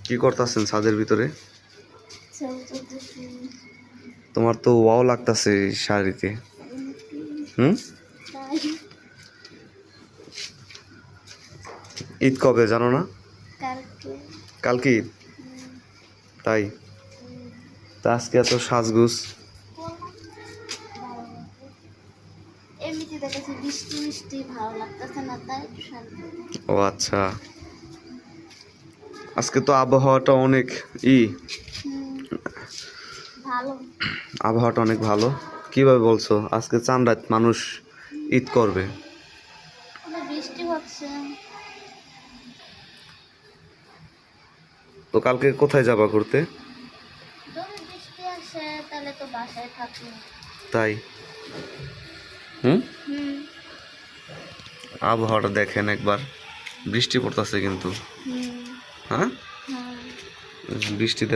কি করতেছেন ছাদের ভিতরে? ছবি তুলতেছি। তোমার তো ওয়াও লাগতেছে শাড়িতে। হুম, তাই ঈদ কবে জানো না? কালকে। কালকে ঈদ। তাই? তা আজকে এত সাজগুজ? এমনিতে দেখেছি বৃষ্টি বৃষ্টি ভালো লাগতেছে না, তাই একটু শান্তি। ও আচ্ছা, আজকে তো আবহাওয়াটা অনেক ভালো। আবহাওয়াটা অনেক ভালো। কিভাবে বলছো আজকে চাঁদ রাত মানুষ ঈদ করবে? বৃষ্টি হচ্ছে। তো কালকে কোথায় যাবা ঘুরতে? যদি বৃষ্টি আসে তাহলে তো বাসায় থাকি। তাই? হুম, হুম আবহাওয়াটা দেখেন একবার, বৃষ্টি পড়তেছে কিন্তু। হুম হ্যাঁ, হ্যাঁ। বৃষ্টিতে